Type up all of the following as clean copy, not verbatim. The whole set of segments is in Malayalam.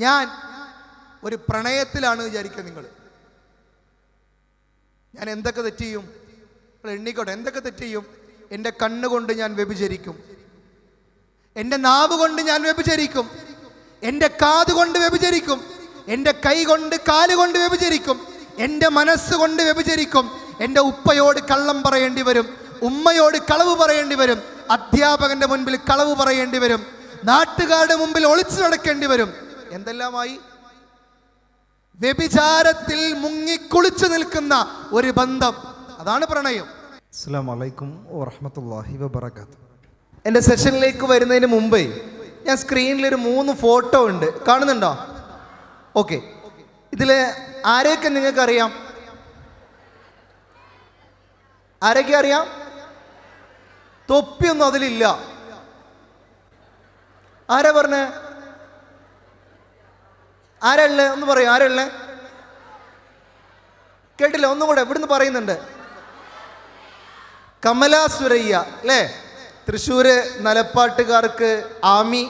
ഞാൻ ഒരു പ്രണയത്തിലാണ് വിചാരിക്കുക നിങ്ങൾ. ഞാൻ എന്തൊക്കെ തെറ്റ് ചെയ്യും? എണ്ണിക്കോട്ടെ, എന്തൊക്കെ തെറ്റ് ചെയ്യും? എൻ്റെ കണ്ണുകൊണ്ട് ഞാൻ വ്യഭിചരിക്കും, എൻ്റെ നാവ് കൊണ്ട് ഞാൻ വ്യഭിചരിക്കും, എൻ്റെ കാത് കൊണ്ട് വ്യഭിചരിക്കും, എൻ്റെ കൈ കൊണ്ട് കാല് കൊണ്ട് വ്യഭിചരിക്കും, എൻ്റെ മനസ്സുകൊണ്ട് വ്യഭിചരിക്കും. എൻ്റെ ഉപ്പയോട് കള്ളം പറയേണ്ടി വരും, ഉമ്മയോട് കളവ് പറയേണ്ടി വരും, അധ്യാപകന്റെ മുൻപിൽ കളവ് പറയേണ്ടി വരും, നാട്ടുകാരുടെ മുമ്പിൽ ഒളിച്ചു നടക്കേണ്ടി വരും. എന്തെല്ലാമായി? വ്യഭിചാരത്തിൽ മുങ്ങിക്കുളിച്ചു നിൽക്കുന്ന ഒരു ബന്ധം, അതാണ് പ്രണയം. അസ്സലാമു അലൈക്കും വറഹ്മത്തുള്ളാഹി വബറകാതുഹു. എൻ്റെ സെഷനിലേക്ക് വരുന്നതിന് മുമ്പേ ഞാൻ സ്ക്രീനിലൊരു 3 ഫോട്ടോ ഉണ്ട്, കാണുന്നുണ്ടോ? ഓക്കെ, ഇതിൽ ആരെയൊക്കെ നിങ്ങൾക്ക് അറിയാം? ആരൊക്കെ അറിയാം? തൊപ്പിയൊന്നും അതിലില്ല. ആരാ പറഞ്ഞേ? ആരല്ലേ? ഒന്ന് പറയും, ആരല്ലേ? കേട്ടില്ല? ഒന്നും കൂടെ ഇവിടുന്ന് പറയുന്നുണ്ട്. കമല സുരയ്യ അല്ലേ? തൃശ്ശൂര് നിലപ്പാട്ടുകാർക്ക് ആമി,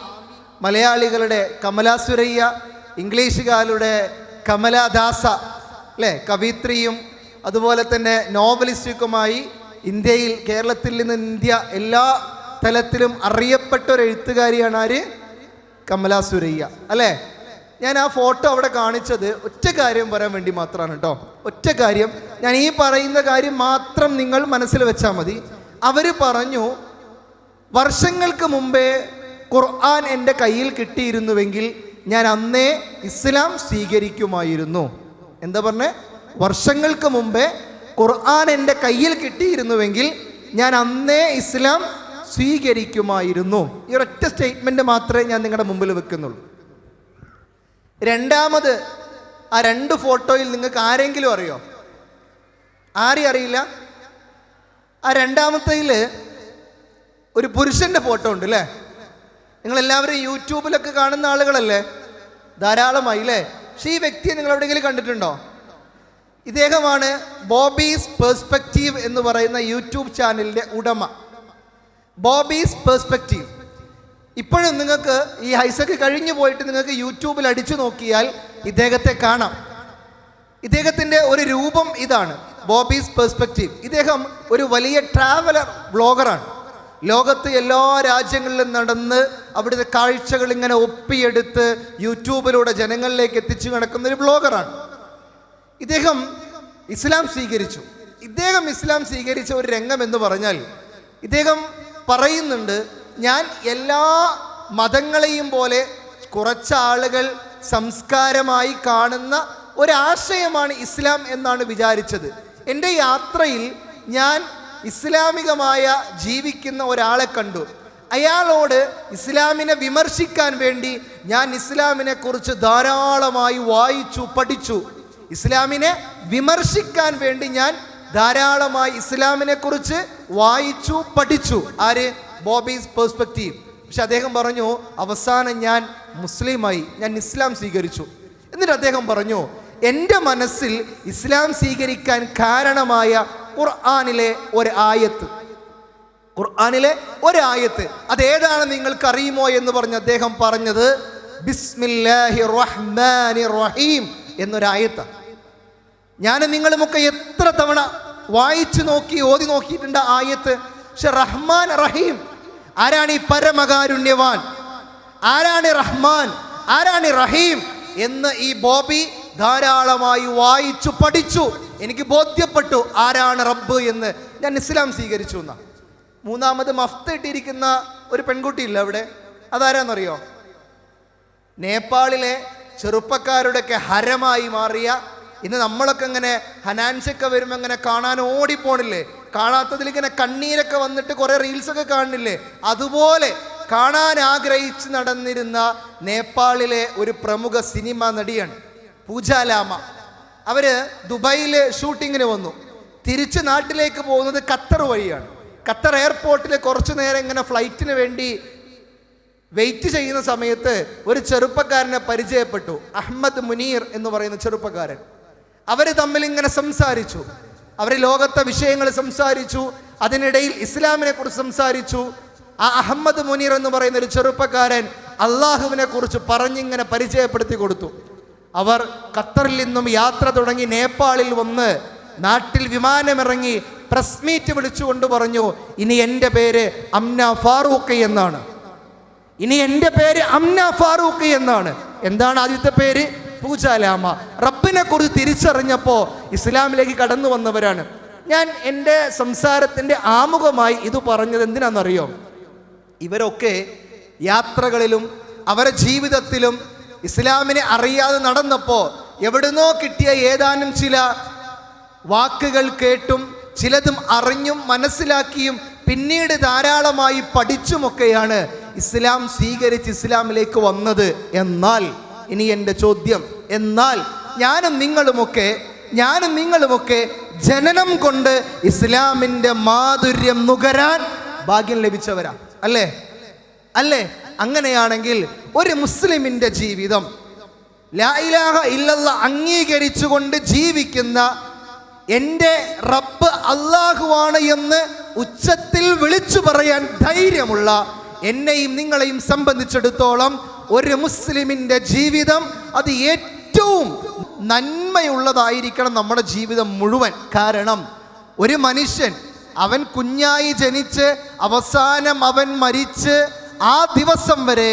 മലയാളികളുടെ കമല സുരയ്യ, ഇംഗ്ലീഷുകാരുടെ കമലദാസ അല്ലേ? കവിത്രിയും അതുപോലെ തന്നെ നോവലിസ്റ്റുമായി ഇന്ത്യയിൽ, കേരളത്തിൽ നിന്ന് ഇന്ത്യ എല്ലാ തലത്തിലും അറിയപ്പെട്ട ഒരു എഴുത്തുകാരിയാണ് ആര്? കമല സുരയ്യ അല്ലേ? ഞാൻ ആ ഫോട്ടോ അവിടെ കാണിച്ചത് ഒറ്റ കാര്യം പറയാൻ വേണ്ടി മാത്രമാണ് കേട്ടോ. ഒറ്റ കാര്യം, ഞാൻ ഈ പറയുന്ന കാര്യം മാത്രം നിങ്ങൾ മനസ്സിൽ വെച്ചാൽ മതി. അവർ പറഞ്ഞു, വർഷങ്ങൾക്ക് മുമ്പേ ഖുർആൻ എൻ്റെ കയ്യിൽ കിട്ടിയിരുന്നുവെങ്കിൽ ഞാൻ അന്നേ ഇസ്ലാം സ്വീകരിക്കുമായിരുന്നു. എന്താ പറഞ്ഞേ? വർഷങ്ങൾക്ക് മുമ്പേ ഖുർആൻ എൻ്റെ കയ്യിൽ കിട്ടിയിരുന്നുവെങ്കിൽ ഞാൻ അന്നേ ഇസ്ലാം സ്വീകരിക്കുമായിരുന്നു. ഈ ഒരൊറ്റ സ്റ്റേറ്റ്മെൻറ്റ് മാത്രമേ ഞാൻ നിങ്ങളുടെ മുമ്പിൽ വെക്കുന്നുള്ളൂ. രണ്ടാമത്, ആ 2 ഫോട്ടോയിൽ നിങ്ങൾക്ക് ആരെങ്കിലും അറിയോ? ആരെയും അറിയില്ല? ആ രണ്ടാമത്തേൽ ഒരു പുരുഷൻ്റെ ഫോട്ടോ ഉണ്ട് അല്ലേ? നിങ്ങളെല്ലാവരും യൂട്യൂബിലൊക്കെ കാണുന്ന ആളുകളല്ലേ ധാരാളമായി അല്ലേ? പക്ഷേ ഈ വ്യക്തിയെ നിങ്ങൾ എവിടെയെങ്കിലും കണ്ടിട്ടുണ്ടോ? ഇദ്ദേഹമാണ് ബോബീസ് പെർസ്പെക്റ്റീവ് എന്ന് പറയുന്ന യൂട്യൂബ് ചാനലിൻ്റെ ഉടമ. Bobby's perspective. ഇപ്പോഴും നിങ്ങൾക്ക് ഈ ഹൈസക്ക് കഴിഞ്ഞു പോയിട്ട് നിങ്ങൾക്ക് യൂട്യൂബിൽ അടിച്ചു നോക്കിയാൽ ഇദ്ദേഹത്തെ കാണാം. ഇദ്ദേഹത്തിൻ്റെ ഒരു രൂപം ഇതാണ്, ബോബീസ് പെർസ്പെക്റ്റീവ്. ഇദ്ദേഹം ഒരു വലിയ ട്രാവലർ വ്ളോഗറാണ്. ലോകത്ത് എല്ലാ രാജ്യങ്ങളിലും നടന്ന് അവിടുത്തെ കാഴ്ചകൾ ഇങ്ങനെ ഒപ്പിയെടുത്ത് യൂട്യൂബിലൂടെ ജനങ്ങളിലേക്ക് എത്തിച്ചു നടക്കുന്ന ഒരു വ്ളോഗറാണ്. ഇദ്ദേഹം ഇസ്ലാം സ്വീകരിച്ചു. ഇദ്ദേഹം ഇസ്ലാം സ്വീകരിച്ച ഒരു രംഗം എന്ന് പറഞ്ഞാൽ, ഇദ്ദേഹം പറയുന്നുണ്ട്, ഞാൻ എല്ലാ മതങ്ങളെയും പോലെ കുറച്ചാളുകൾ സംസ്കാരമായി കാണുന്ന ഒരാശയമാണ് ഇസ്ലാം എന്നാണ് വിചാരിച്ചത്. എൻ്റെ യാത്രയിൽ ഞാൻ ഇസ്ലാമികമായ ജീവിക്കുന്ന ഒരാളെ കണ്ടു. അയാളോട് ഇസ്ലാമിനെ വിമർശിക്കാൻ വേണ്ടി ഞാൻ ഇസ്ലാമിനെ കുറിച്ച് ധാരാളമായി വായിച്ചു, പഠിച്ചു. ഇസ്ലാമിനെ വിമർശിക്കാൻ വേണ്ടി ഞാൻ ധാരാളമായി ഇസ്ലാമിനെ കുറിച്ച് വായിച്ചു, പഠിച്ചു. ആര്? Bobby's perspective. പക്ഷെ അദ്ദേഹം പറഞ്ഞു, അവസാനം ഞാൻ മുസ്ലിമായി, ഞാൻ ഇസ്ലാം സ്വീകരിച്ചു. എന്നിട്ട് അദ്ദേഹം പറഞ്ഞു, എൻ്റെ മനസ്സിൽ ഇസ്ലാം സ്വീകരിക്കാൻ കാരണമായ ഖുർആനിലെ ഒരു ആയത്ത്, ഖുർആനിലെ ഒരു ആയത്ത്, അതേതാണ് നിങ്ങൾക്കറിയുമോ എന്ന് പറഞ്ഞ് അദ്ദേഹം പറഞ്ഞത് ബിസ്മില്ലാഹിർ റഹ്മാനിർ റഹീം എന്നൊരായത്താണ്. ഞാൻ നിങ്ങളുമൊക്കെ എത്ര തവണ വായിച്ചു നോക്കി, ഓതി നോക്കിയിട്ടുണ്ട് ആയത്ത്. പക്ഷെ റഹ്മാൻ റഹീം, ആരാണ് ഈ പരമകാരുണ്യവാൻ, ആരാണ് റഹ്മാൻ, ആരാണ് റഹീം എന്ന് ഈ ബോബി ധാരാളമായി വായിച്ചു, പഠിച്ചു. എനിക്ക് ബോധ്യപ്പെട്ടു ആരാണ് റബ്ബ് എന്ന്. ഞാൻ ഇസ്ലാം സ്വീകരിച്ചു എന്നാ. മൂന്നാമത് മഫ്ത ഇട്ടിരിക്കുന്ന ഒരു പെൺകുട്ടിയില്ല അവിടെ, അതാരാന്നറിയോ? നേപ്പാളിലെ ചെറുപ്പക്കാരുടെയൊക്കെ ഹരമായി മാറിയ, ഇന്ന് നമ്മളൊക്കെ ഇങ്ങനെ ഹനാൻഷൊക്കെ വരുമ്പോൾ ഇങ്ങനെ കാണാൻ ഓടിപ്പോണില്ലേ? കാണാത്തതിൽ ഇങ്ങനെ കണ്ണീരൊക്കെ വന്നിട്ട് കുറേ റീൽസൊക്കെ കാണുന്നില്ലേ? അതുപോലെ കാണാൻ ആഗ്രഹിച്ച് നടന്നിരുന്ന നേപ്പാളിലെ ഒരു പ്രമുഖ സിനിമ നടിയാണ് പൂജ ലാമ. അവർ ദുബായിൽ ഷൂട്ടിങ്ങിന് വന്നു. തിരിച്ച് നാട്ടിലേക്ക് പോകുന്നത് ഖത്തർ വഴിയാണ്. ഖത്തർ എയർപോർട്ടിൽ കുറച്ചു നേരം ഇങ്ങനെ ഫ്ലൈറ്റിന് വേണ്ടി വെയിറ്റ് ചെയ്യുന്ന സമയത്ത് ഒരു ചെറുപ്പക്കാരനെ പരിചയപ്പെട്ടു, അഹമ്മദ് മുനീർ എന്ന് പറയുന്ന ചെറുപ്പക്കാരൻ. അവർ തമ്മിൽ ഇങ്ങനെ സംസാരിച്ചു, അവർ ലോകത്തെ വിഷയങ്ങൾ സംസാരിച്ചു, അതിനിടയിൽ ഇസ്ലാമിനെ കുറിച്ച് സംസാരിച്ചു. ആ അഹമ്മദ് മുനീർ എന്ന് പറയുന്ന ഒരു ചെറുപ്പക്കാരൻ അള്ളാഹുവിനെ കുറിച്ച് പറഞ്ഞിങ്ങനെ പരിചയപ്പെടുത്തി കൊടുത്തു. അവർ ഖത്തറിൽ നിന്നും യാത്ര തുടങ്ങി നേപ്പാളിൽ വന്ന് നാട്ടിൽ വിമാനമിറങ്ങി പ്രസ് മീറ്റ് വിളിച്ചുകൊണ്ട് പറഞ്ഞു, ഇനി എൻ്റെ പേര് അംന ഫാറൂഖ് എന്നാണ്. ഇനി എൻ്റെ പേര് അംന ഫാറൂഖ് എന്നാണ്. എന്താണ് ആദ്യത്തെ പേര്? പൂജാലാമ. റബ്ബിനെ കുറിച്ച് തിരിച്ചറിഞ്ഞപ്പോൾ ഇസ്ലാമിലേക്ക് കടന്നു വന്നവരാണ്. ഞാൻ എൻ്റെ സംസാരത്തിൻ്റെ ആമുഖമായി ഇത് പറഞ്ഞത് എന്തിനാണെന്നറിയോ? ഇവരൊക്കെ യാത്രകളിലും അവരുടെ ജീവിതത്തിലും ഇസ്ലാമിനെ അറിയാതെ നടന്നപ്പോൾ എവിടുന്നോ കിട്ടിയ ഏതാനും ചില വാക്കുകൾ കേട്ടും ചിലതും അറിഞ്ഞും മനസ്സിലാക്കിയും പിന്നീട് ധാരാളമായി പഠിച്ചുമൊക്കെയാണ് ഇസ്ലാം സ്വീകരിച്ച് ഇസ്ലാമിലേക്ക് വന്നത്. എന്നാൽ ഇനി എൻ്റെ ചോദ്യം, എന്നാൽ ഞാനും നിങ്ങളുമൊക്കെ ജനനം കൊണ്ട് ഇസ്ലാമിൻ്റെ മാധുര്യം നുകരാൻ ഭാഗ്യം ലഭിച്ചവരാ, അല്ലേ? അങ്ങനെയാണെങ്കിൽ ഒരു മുസ്ലിമിൻ്റെ ജീവിതം ലാ ഇലാഹ ഇല്ലല്ലാഹ് അംഗീകരിച്ചുകൊണ്ട് ജീവിക്കുന്ന, എൻ്റെ റബ്ബ് അല്ലാഹുവാണ് എന്ന് ഉച്ചത്തിൽ വിളിച്ചു പറയാൻ ധൈര്യമുള്ള എന്നെയും നിങ്ങളെയും സംബന്ധിച്ചിടത്തോളം ഒരു മുസ്ലിമിൻ്റെ ജീവിതം അത് ഏറ്റവും നന്മയുള്ളതായിരിക്കണം നമ്മുടെ ജീവിതം മുഴുവൻ. കാരണം ഒരു മനുഷ്യൻ അവൻ കുഞ്ഞായി ജനിച്ച് അവസാനം അവൻ മരിച്ച് ആ ദിവസം വരെ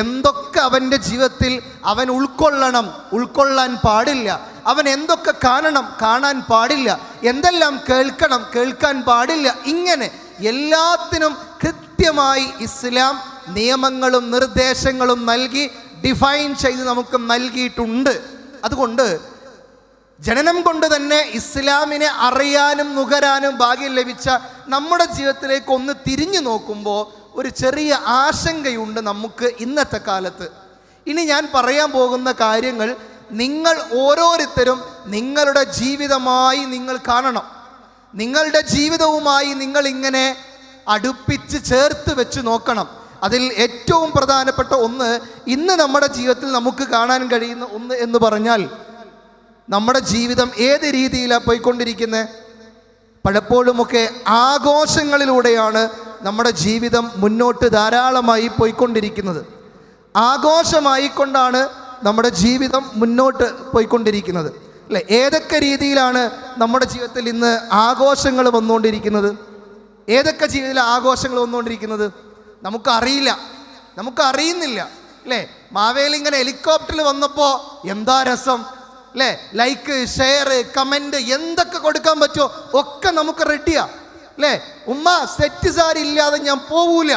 എന്തൊക്കെ അവൻ്റെ ജീവിതത്തിൽ അവൻ ഉൾക്കൊള്ളാൻ പാടില്ല, അവൻ എന്തൊക്കെ കാണാൻ പാടില്ല, എന്തെല്ലാം കേൾക്കാൻ പാടില്ല, ഇങ്ങനെ എല്ലാത്തിനും കൃത്യമായി ഇസ്ലാം നിയമങ്ങളും നിർദ്ദേശങ്ങളും നൽകി ഡിഫൈൻ ചെയ്ത് നമുക്ക് നൽകിയിട്ടുണ്ട്. അതുകൊണ്ട് ജനനം കൊണ്ട് തന്നെ ഇസ്ലാമിനെ അറിയാനും നുകരാനും ഭാഗ്യം ലഭിച്ച നമ്മുടെ ജീവിതത്തിലേക്ക് ഒന്ന് തിരിഞ്ഞു നോക്കുമ്പോൾ ഒരു ചെറിയ ആശങ്കയുണ്ട് നമുക്ക് ഇന്നത്തെ കാലത്ത്. ഇനി ഞാൻ പറയാൻ പോകുന്ന കാര്യങ്ങൾ നിങ്ങൾ ഓരോരുത്തരും നിങ്ങളുടെ ജീവിതമായി നിങ്ങൾ കാണണം. നിങ്ങളുടെ ജീവിതവുമായി നിങ്ങൾ ഇങ്ങനെ അടുപ്പിച്ച് ചേർത്ത് വെച്ച് നോക്കണം. അതിൽ ഏറ്റവും പ്രധാനപ്പെട്ട ഒന്ന്, ഇന്ന് നമ്മുടെ ജീവിതത്തിൽ നമുക്ക് കാണാൻ കഴിയുന്ന ഒന്ന് എന്ന് പറഞ്ഞാൽ, നമ്മുടെ ജീവിതം ഏത് രീതിയിലാണ് പോയിക്കൊണ്ടിരിക്കുന്നത്? പലപ്പോഴുമൊക്കെ ആഘോഷങ്ങളിലൂടെയാണ് നമ്മുടെ ജീവിതം മുന്നോട്ട് ധാരാളമായി പോയിക്കൊണ്ടിരിക്കുന്നത്. ആഘോഷമായിക്കൊണ്ടാണ് നമ്മുടെ ജീവിതം മുന്നോട്ട് പോയിക്കൊണ്ടിരിക്കുന്നത്, അല്ലേ? ഏതൊക്കെ രീതിയിലാണ് നമ്മുടെ ജീവിതത്തിൽ ഇന്ന് ആഘോഷങ്ങൾ വന്നുകൊണ്ടിരിക്കുന്നത്? ഏതൊക്കെ ജീവിതത്തിൽ ആഘോഷങ്ങൾ വന്നുകൊണ്ടിരിക്കുന്നത് നമുക്കറിയുന്നില്ല, അല്ലേ? മാവേലി ഇങ്ങനെ ഹെലികോപ്റ്ററിൽ വന്നപ്പോൾ എന്താ രസം, അല്ലേ? ലൈക്ക്, ഷെയർ, കമൻറ്റ് എന്തൊക്കെ കൊടുക്കാൻ പറ്റുമോ ഒക്കെ നമുക്ക് റെഡിയാ, അല്ലേ? ഉമ്മ സെറ്റ് സാരി ഇല്ലാതെ ഞാൻ പോവൂല,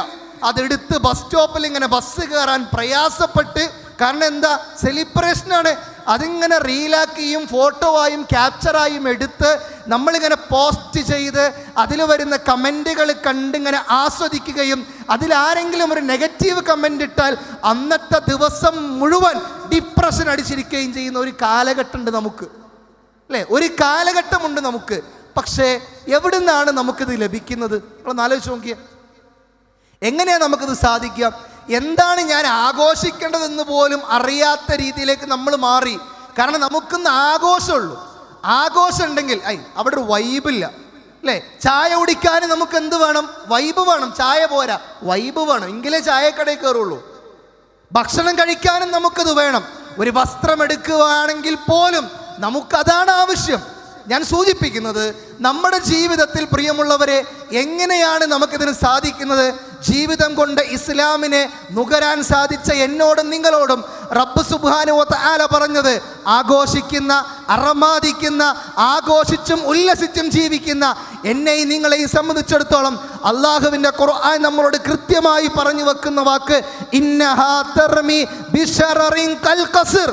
അതെടുത്ത് ബസ് സ്റ്റോപ്പിൽ ഇങ്ങനെ ബസ് കയറാൻ പ്രയാസപ്പെട്ട്, കാരണം എന്താ, സെലിബ്രേഷനാണ്. അതിങ്ങനെ റീലാക്കിയും ഫോട്ടോവായും ക്യാപ്ചറായും എടുത്ത് നമ്മളിങ്ങനെ പോസ്റ്റ് ചെയ്ത് അതിൽ വരുന്ന കമൻറ്റുകൾ കണ്ടിങ്ങനെ ആസ്വദിക്കുകയും അതിലാരെങ്കിലും ഒരു നെഗറ്റീവ് കമൻ്റ് ഇട്ടാൽ അന്നത്തെ ദിവസം മുഴുവൻ ഡിപ്രഷൻ അടിച്ചിരിക്കുകയും ചെയ്യുന്ന ഒരു കാലഘട്ടമുണ്ട് നമുക്ക്, അല്ലേ? ഒരു കാലഘട്ടമുണ്ട് നമുക്ക്. പക്ഷേ എവിടുന്നാണ് നമുക്കിത് ലഭിക്കുന്നത്? നമ്മളൊന്ന് ആലോചിച്ച് നോക്കിയേ, എങ്ങനെയാണ് നമുക്കിത് സാധിക്കുക? എന്താണ് ഞാൻ ആഘോഷിക്കേണ്ടതെന്ന് പോലും അറിയാത്ത രീതിയിലേക്ക് നമ്മൾ മാറി. കാരണം നമുക്കിന്ന് ആഘോഷമുള്ളൂ. ആഘോഷം ഉണ്ടെങ്കിൽ അവിടെ ഒരു വൈബില്ല, അല്ലേ? ചായ കുടിക്കാൻ നമുക്ക് എന്ത് വേണം? വൈബ് വേണം. ചായ പോരാ, വൈബ് വേണം, എങ്കിലേ ചായക്കടയിൽ കയറുള്ളൂ. ഭക്ഷണം കഴിക്കാനും നമുക്കത് വേണം. ഒരു വസ്ത്രം എടുക്കുകയാണെങ്കിൽ പോലും നമുക്കതാണ് ആവശ്യം. ഞാൻ സൂചിപ്പിക്കുന്നത്, നമ്മുടെ ജീവിതത്തിൽ പ്രിയമുള്ളവരെ, എങ്ങനെയാണ് നമുക്കിതിന് സാധിക്കുന്നത്? ജീവിതം കൊണ്ട് ഇസ്ലാമിനെ നുകരാൻ സാധിച്ച എന്നോടും നിങ്ങളോടും റബ്ബ് സുബ്ഹാനഹു വ തആല പറഞ്ഞത്, ആഘോഷിക്കുന്ന, അറമാദിക്കുന്ന, ആഘോഷിച്ചും ഉല്ലസിച്ചും ജീവിക്കുന്ന എന്നെയും നിങ്ങളെയും സംബന്ധിച്ചിടത്തോളം അള്ളാഹുവിൻ്റെ ഖുർആൻ നമ്മളോട് കൃത്യമായി പറഞ്ഞു വെക്കുന്ന വാക്ക്, ഇന്നഹാ തർമി ബിശററിൻ കൽ ഖസ്ർ.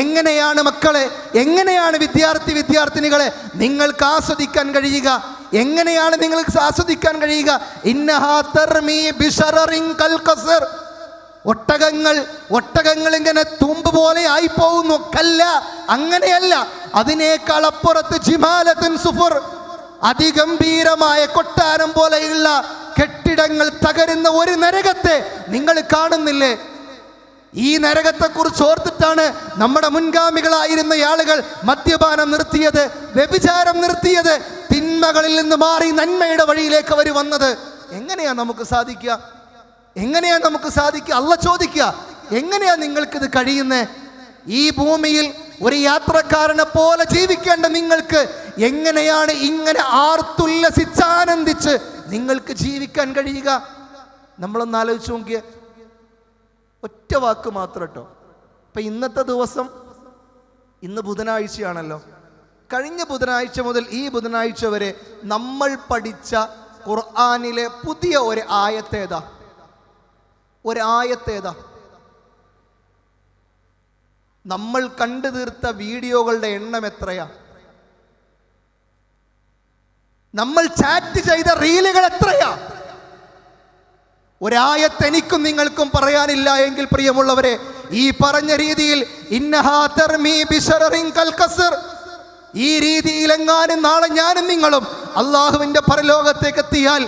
എങ്ങനെയാണ് മക്കളെ, എങ്ങനെയാണ് വിദ്യാർത്ഥിനികളെ നിങ്ങൾക്ക് ആസ്വദിക്കാൻ കഴിയുക? എങ്ങനെയാണ് നിങ്ങൾക്ക് ആസ്വദിക്കാൻ കഴിയുക? ഇന്നഹാ തർമീ ബിശററിൻ കൽ ഖസ്ർ. ഒട്ടകങ്ങൾ ഇങ്ങനെ തുമ്പ് പോലെ ആയി പോകുന്നു. കല്ല, അങ്ങനെയല്ല. അതിനേക്കാൾ അപ്പുറത്ത് ജിമാലത്തുൻ സുഫർ, അതിഗംഭീരമായ കൊട്ടാരം പോലെയുള്ള കെട്ടിടങ്ങൾ തകരുന്ന ഒരു നരകത്തെ നിങ്ങൾ കാണുന്നില്ലേ? ഈ നരകത്തെക്കുറിച്ച് ഓർത്തിട്ടാണ് നമ്മുടെ മുൻഗാമികളായിരുന്ന ആളുകൾ മദ്യപാനം നിർത്തിയത്, വ്യഭിചാരം നിർത്തിയത്, തിന്മകളിൽ നിന്ന് മാറി നന്മയുടെ വഴിയിലേക്ക് അവർ വന്നത്. എങ്ങനെയാണ് നമുക്ക് സാധിക്കുക? എങ്ങനെയാ നമുക്ക് സാധിക്കുക? അള്ള ചോദിക്കുക, എങ്ങനെയാ നിങ്ങൾക്കിത് കഴിയുന്നേ? ഈ ഭൂമിയിൽ ഒരു യാത്രക്കാരനെ പോലെ ജീവിക്കേണ്ട നിങ്ങൾക്ക് എങ്ങനെയാണ് ഇങ്ങനെ ആർത്തുല്ലസിച്ചാനന്ദിച്ച് നിങ്ങൾക്ക് ജീവിക്കാൻ കഴിയുക? നമ്മളൊന്ന് ആലോചിച്ച് നോക്കിയ. ഒറ്റ വാക്ക് മാത്രം കേട്ടോ. ഇപ്പം ഇന്നത്തെ ദിവസം, ഇന്ന് ബുധനാഴ്ചയാണല്ലോ. കഴിഞ്ഞ ബുധനാഴ്ച മുതൽ ഈ ബുധനാഴ്ച വരെ നമ്മൾ പഠിച്ച ഖുർആനിലെ പുതിയ ഒരു ആയത്തേതാ? നമ്മൾ കണ്ടു തീർത്ത വീഡിയോകളുടെ എണ്ണം എത്രയാ? നമ്മൾ ചാറ്റ് ചെയ്ത റീലുകൾ എത്രയാ? ഒരായത്ത് എനിക്കും നിങ്ങൾക്കും പറയാനില്ല എങ്കിൽ പ്രിയമുള്ളവരെ, ഈ പറഞ്ഞ രീതിയിൽ ഇന്നഹാ തർമീ ബിശററിൻ കൽഖസർ, ഈ രീതിയിൽ എങ്ങാനും നാളെ ഞാനും നിങ്ങളും അള്ളാഹുവിന്റെ പരലോകത്തേക്ക് എത്തിയാൽ,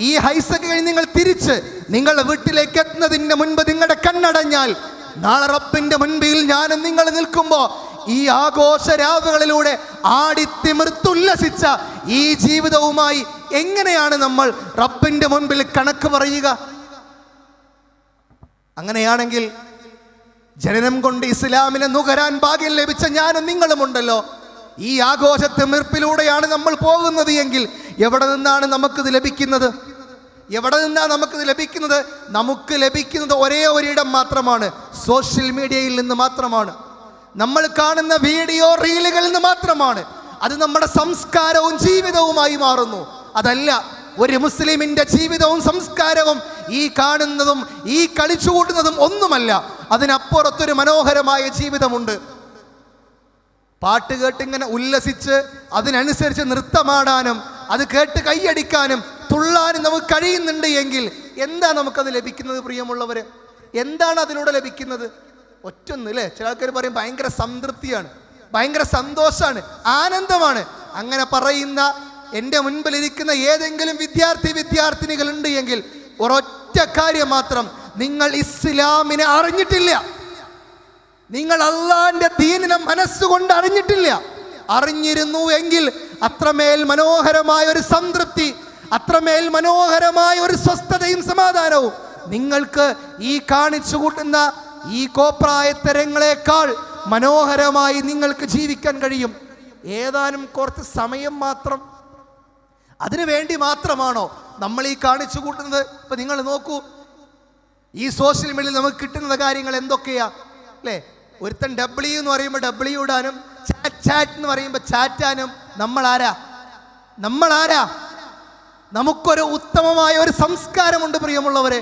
ഈ ഹൈസൊക്കെ കഴിഞ്ഞ് നിങ്ങൾ തിരിച്ച് നിങ്ങളുടെ വീട്ടിലേക്ക് എത്തുന്നതിന് മുൻപ് നിങ്ങളുടെ കണ്ണടഞ്ഞാൽ, നാളെ റബ്ബിന്റെ മുൻപിൽ ഞാനും നിങ്ങൾ നിൽക്കുമ്പോൾ ഈ ആഘോഷ രാവുകളിലൂടെ ആടിത്തിമിർത്തുല്ലസിച്ച ഈ ജീവിതവുമായി എങ്ങനെയാണ് നമ്മൾ റബ്ബിന്റെ മുൻപിൽ കണക്ക് പറയുക? അങ്ങനെയാണെങ്കിൽ ജനനം കൊണ്ട് ഇസ്ലാമിനെ നുകരാൻ ഭാഗ്യം ലഭിച്ച ഞാനും നിങ്ങളുമുണ്ടല്ലോ, ഈ ആഘോഷത്തിമിർപ്പിലൂടെയാണ് നമ്മൾ പോകുന്നത് എങ്കിൽ എവിടെ നിന്നാണ് നമുക്കിത് ലഭിക്കുന്നത്? നമുക്ക് ലഭിക്കുന്നത് ഒരേ ഒരിടം മാത്രമാണ്, സോഷ്യൽ മീഡിയയിൽ നിന്ന് മാത്രമാണ്. നമ്മൾ കാണുന്ന വീഡിയോ റീലുകളിൽ നിന്ന് മാത്രമാണ്. അത് നമ്മുടെ സംസ്കാരവും ജീവിതവുമായി മാറുന്നു. അതല്ല ഒരു മുസ്ലിമിന്റെ ജീവിതവും സംസ്കാരവും ഈ കാണുന്നതും ഈ കളിച്ചുകൂട്ടുന്നതും ഒന്നുമല്ല. അതിനപ്പുറത്തൊരു മനോഹരമായ ജീവിതമുണ്ട്. പാട്ട് കേട്ടിങ്ങനെ ഉല്ലസിച്ച് അതിനനുസരിച്ച് നൃത്തമാടാനും അത് കേട്ട് കൈയടിക്കാനും തുള്ളാനും നമുക്ക് കഴിയുന്നുണ്ട് എങ്കിൽ എന്താ നമുക്കത് ലഭിക്കുന്നത്? പ്രിയമുള്ളവരെ, എന്താണ് അതിലൂടെ ലഭിക്കുന്നത്? ഒറ്റൊന്ന് അല്ലേ? ചില ആൾക്കാർ പറയും ഭയങ്കര സംതൃപ്തിയാണ്, ഭയങ്കര സന്തോഷമാണ്, ആനന്ദമാണ്. അങ്ങനെ പറയുന്ന എൻ്റെ മുൻപിലിരിക്കുന്ന ഏതെങ്കിലും വിദ്യാർത്ഥിനികൾ ഉണ്ട് എങ്കിൽ ഒരൊറ്റ കാര്യം മാത്രം, നിങ്ങൾ ഇസ്ലാമിനെ അറിഞ്ഞിട്ടില്ല, നിങ്ങൾ അള്ളാന്റെ ദീനിനെ മനസ്സുകൊണ്ട് അറിഞ്ഞിട്ടില്ല. അറിഞ്ഞിരുന്നു എങ്കിൽ അത്രമേൽ മനോഹരമായ ഒരു സംതൃപ്തി, അത്രമേൽ മനോഹരമായ ഒരു സ്വസ്ഥതയും സമാധാനവും നിങ്ങൾക്ക് ഈ കാണിച്ചു കൂട്ടുന്ന ഈ കോപ്രായത്തരങ്ങളെക്കാൾ മനോഹരമായി നിങ്ങൾക്ക് ജീവിക്കാൻ കഴിയും. ഏതാനും കുറച്ച് സമയം മാത്രം അതിനു വേണ്ടി മാത്രമാണോ നമ്മൾ ഈ കാണിച്ചു കൂട്ടുന്നത്? ഇപ്പൊ നിങ്ങൾ നോക്കൂ, ഈ സോഷ്യൽ മീഡിയയിൽ നമുക്ക് കിട്ടുന്ന കാര്യങ്ങൾ എന്തൊക്കെയാ അല്ലേ? ഒരുത്തൻ ഡബ്ല്യു എന്ന് പറയുമ്പോൾ ഡബ്ല്യു ഇടാനും, ചാറ്റ് എന്ന് പറയുമ്പോൾ ചാറ്റാനും നമ്മളാരാ? നമുക്കൊരു ഉത്തമമായ ഒരു സംസ്കാരമുണ്ട് പ്രിയമുള്ളവരെ.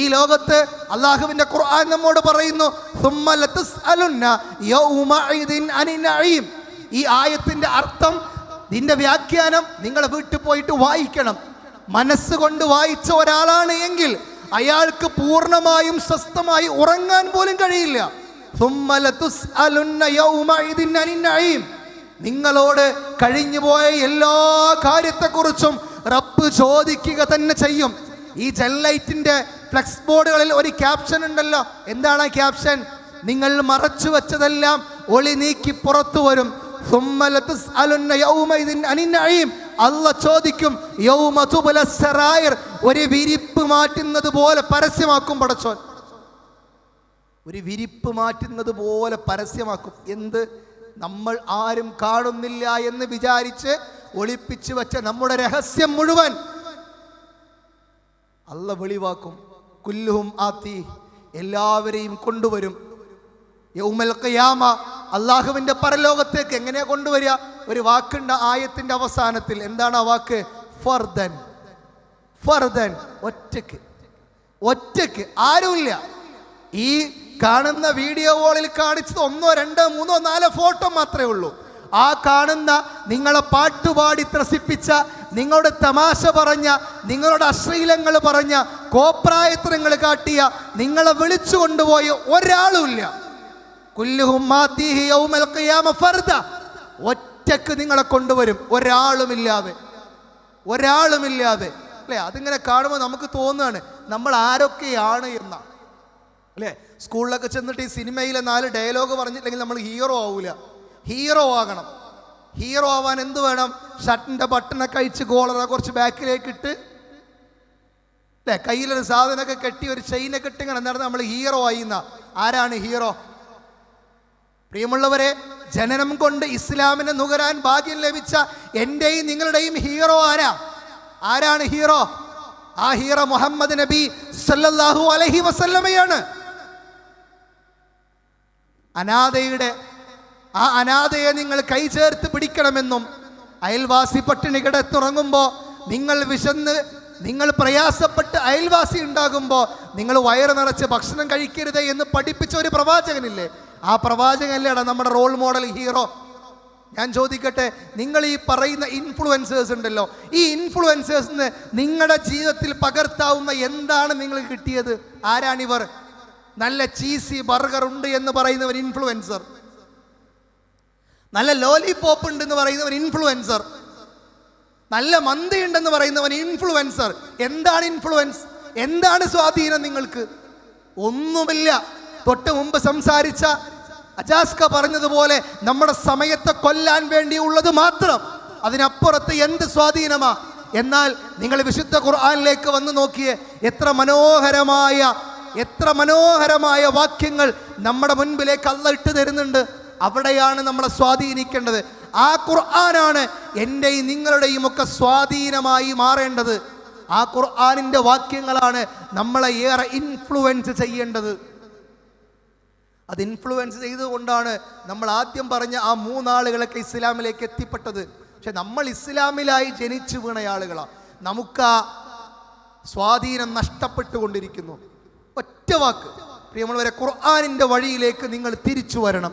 ഈ ലോകത്ത് അള്ളാഹുവിന്റെ ഖുർആൻ നമ്മോട് പറയുന്നു, ഈ ആയത്തിന്റെ അർത്ഥം, ഇതിന്റെ വ്യാഖ്യാനം നിങ്ങൾ വീട്ടിൽ പോയിട്ട് വായിക്കണം. മനസ്സുകൊണ്ട് വായിച്ച ഒരാളാണ് എങ്കിൽ അയാൾക്ക് പൂർണ്ണമായും സ്വസ്ഥമായി ഉറങ്ങാൻ പോലും കഴിയില്ല. നിങ്ങളോട് കഴിഞ്ഞുപോയ എല്ലാ കാര്യത്തെക്കുറിച്ചും റബ്ബ് ചോദിക്കുക തന്നെ ചെയ്യും. ഈ ജെല്ലൈറ്റിന്റെ ഫ്ലെക്സ് ബോർഡുകളിൽ ഒരു ക്യാപ്ഷൻ ഉണ്ടല്ലോ. എന്താണ് ആ ക്യാപ്ഷൻ? നിങ്ങൾ മറച്ചു വെച്ചതെല്ലാം ഒളി നീക്കി പുറത്തു വരും. അല്ല ചോദിക്കും, ഒരു വിരിപ്പ് മാറ്റുന്നത് പോലെ പരസ്യമാക്കും പടച്ചോൻ. ഒരു വിരിപ്പ് മാറ്റുന്നത് പോലെ പരസ്യമാക്കും. എന്ത്? നമ്മൾ ആരും കാണുന്നില്ല എന്ന് വിചാരിച്ച് ഒളിപ്പിച്ചു വെച്ച നമ്മുടെ രഹസ്യം മുഴുവൻ അല്ല വെളിവാക്കും. കുല്ലുഹും ആത്തി, എല്ലാവരെയും കൊണ്ടുവരും. യൗമൽ ഖിയാമ, അള്ളാഹുവിന്റെ പരലോകത്തേക്ക് എങ്ങനെയാ കൊണ്ടുവരിക? ഒരു വാക്കുണ്ട് ആയത്തിന്റെ അവസാനത്തിൽ. എന്താണ് ആ വാക്ക്? ഫർദൻ. ഒറ്റക്ക് ആരുമില്ല. ഈ കാണുന്ന വീഡിയോ കോളിൽ കാണിച്ചത് 1, 2, 3, 4 ഫോട്ടോ മാത്രമേ ഉള്ളൂ. ആ കാണുന്ന നിങ്ങളെ പാട്ടുപാടി ത്രസിപ്പിച്ച, നിങ്ങളുടെ തമാശ പറഞ്ഞ, നിങ്ങളുടെ അശ്ലീലങ്ങൾ പറഞ്ഞ, കോപ്രായത്തരങ്ങൾ കാട്ടിയ, നിങ്ങളെ വിളിച്ചു കൊണ്ടുപോയ ഒരാളുമില്ല. ഒറ്റക്ക് നിങ്ങളെ കൊണ്ടുവരും, ഒരാളുമില്ലാതെ അല്ലേ? അതിങ്ങനെ കാണുമ്പോൾ നമുക്ക് തോന്നുകയാണ് നമ്മൾ ആരൊക്കെയാണ് എന്ന അല്ലേ? സ്കൂളിലൊക്കെ ചെന്നിട്ട് ഈ സിനിമയിലെ 4 ഡയലോഗ് പറഞ്ഞിട്ടില്ലെങ്കിൽ നമ്മൾ ഹീറോ ആവൂല. ഹീറോ ആകണം. ഹീറോ ആവാൻ എന്ത് വേണം? ഷർട്ടിന്റെ ബട്ടണൊക്കെ അഴിച്ച് കോളറ കുറച്ച് ബാക്കിലേക്ക് ഇട്ട് അല്ലേ? കയ്യിലൊരു സാധനമൊക്കെ കെട്ടി ഒരു ചെയിനൊക്കെ ഇട്ടിങ്ങനെ നടന്ന് നമ്മൾ ഹീറോ ആയിന്ന. ആരാണ് ഹീറോ? പ്രിയമുള്ളവരെ, ജനനം കൊണ്ട് ഇസ്ലാമിനെ നുകരാൻ ഭാഗ്യം ലഭിച്ച എൻ്റെയും നിങ്ങളുടെയും ഹീറോ ആരാണ് ഹീറോ? ആ ഹീറോ മുഹമ്മദ് നബി സല്ലല്ലാഹു അലൈഹി വസല്ലമയാണ്. ആ അനാഥയെ നിങ്ങൾ കൈ ചേർത്ത് പിടിക്കണമെന്നും, അയൽവാസി പട്ടിണി കിടന്നുറങ്ങുമ്പോൾ, നിങ്ങൾ വിശന്ന് നിങ്ങൾ പ്രയാസപ്പെട്ട് അയൽവാസി ഉണ്ടാകുമ്പോൾ നിങ്ങൾ വയറ് നിറച്ച് ഭക്ഷണം കഴിക്കരുത് എന്ന് പഠിപ്പിച്ച ഒരു പ്രവാചകനില്ലേ? ആ പ്രവാചകനല്ലേടാ നമ്മുടെ റോൾ മോഡൽ ഹീറോ. ഞാൻ ചോദിക്കട്ടെ, നിങ്ങൾ ഈ പറയുന്ന ഇൻഫ്ലുവൻസേഴ്സ് ഉണ്ടല്ലോ, ഈ ഇൻഫ്ലുവൻസേഴ്സിന് നിങ്ങളുടെ ജീവിതത്തിൽ പകർത്താവുന്ന എന്താണ് നിങ്ങൾ കിട്ടിയത്? ആരാണിവർ? നല്ല ചീസി ബർഗർ ഉണ്ട് എന്ന് പറയുന്നവർ ഇൻഫ്ലുവൻസർ, നല്ല ലോലിപോപ്പ് ഉണ്ട് എന്ന് പറയുന്നവർ ഇൻഫ്ലുവൻസർ, നല്ല മന്തി ഉണ്ടെന്ന് പറയുന്നവൻ ഇൻഫ്ലുവൻസർ. എന്താണ് ഇൻഫ്ലുവൻസ്? എന്താണ് സ്വാധീനം നിങ്ങൾക്ക്? ഒന്നുമില്ല. തൊട്ട് മുമ്പ് സംസാരിച്ച അജാസ്ക പറഞ്ഞതുപോലെ നമ്മുടെ സമയത്തെ കൊല്ലാൻ വേണ്ടിയുള്ളത് മാത്രം, അതിനപ്പുറത്ത് എന്ത് സ്വാധീനമാ? എന്നാൽ നിങ്ങൾ വിശുദ്ധ ഖുർആനിലേക്ക് വന്ന് നോക്കിയേ, എത്ര മനോഹരമായ വാക്യങ്ങൾ നമ്മുടെ മുൻപിലേക്ക് അല്ലാഹ് ഇട്ട് തരുന്നുണ്ട്. അവിടെയാണ് നമ്മളെ സ്വാധീനിക്കേണ്ടത്. ആ ഖുർആനാണ് എൻ്റെയും നിങ്ങളുടെയും ഒക്കെ സ്വാധീനമായി മാറേണ്ടത്. ആ ഖുർആനിൻ്റെ വാക്യങ്ങളാണ് നമ്മളെ ഏറെ ഇൻഫ്ലുവൻസ് ചെയ്യേണ്ടത്. അത് ഇൻഫ്ലുവൻസ് ചെയ്തുകൊണ്ടാണ് നമ്മൾ ആദ്യം പറഞ്ഞ ആ 3 ആളുകളൊക്കെ ഇസ്ലാമിലേക്ക് എത്തിപ്പെട്ടത്. പക്ഷെ നമ്മൾ ഇസ്ലാമിലായി ജനിച്ചു വീണ ആളുകളാണ്. നമുക്ക് ആ സ്വാധീനം നഷ്ടപ്പെട്ടുകൊണ്ടിരിക്കുന്നു. ഒറ്റ വാക്ക്, പ്രിയമുള്ളവരെ, ഖുർആനിൻ്റെ വഴിയിലേക്ക് നിങ്ങൾ തിരിച്ചു വരണം.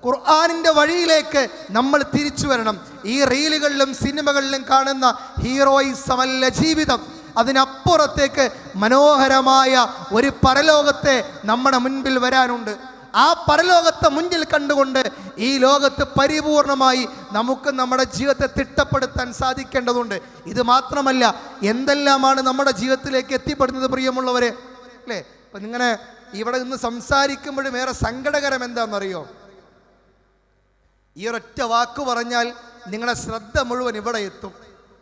ഖുർആനിൻ്റെ വഴിയിലേക്ക് നമ്മൾ തിരിച്ചു വരണം. ഈ റീലുകളിലും സിനിമകളിലും കാണുന്ന ഹീറോയിസമല്ല ജീവിതം. അതിനപ്പുറത്തേക്ക് മനോഹരമായ ഒരു പരലോകത്തെ നമ്മുടെ മുൻപിൽ വരാനുണ്ട്. ആ പരലോകത്തെ മുന്നിൽ കണ്ടുകൊണ്ട് ഈ ലോകത്ത് പരിപൂർണമായി നമുക്ക് നമ്മുടെ ജീവിതത്തെ തിട്ടപ്പെടുത്താൻ സാധിക്കേണ്ടതുണ്ട്. ഇത് മാത്രമല്ല, എന്തെല്ലാമാണ് നമ്മുടെ ജീവിതത്തിലേക്ക് എത്തിപ്പെടുന്നത് പ്രിയമുള്ളവരെ, അല്ലേ? അപ്പം നിങ്ങനെ ഇവിടെ നിന്ന് സംസാരിക്കുമ്പോഴും ഏറെ സങ്കടകരം എന്താണെന്നറിയോ? ഈ ഒരൊറ്റ വാക്ക് പറഞ്ഞാൽ നിങ്ങളുടെ ശ്രദ്ധ മുഴുവൻ ഇവിടെ എത്തും,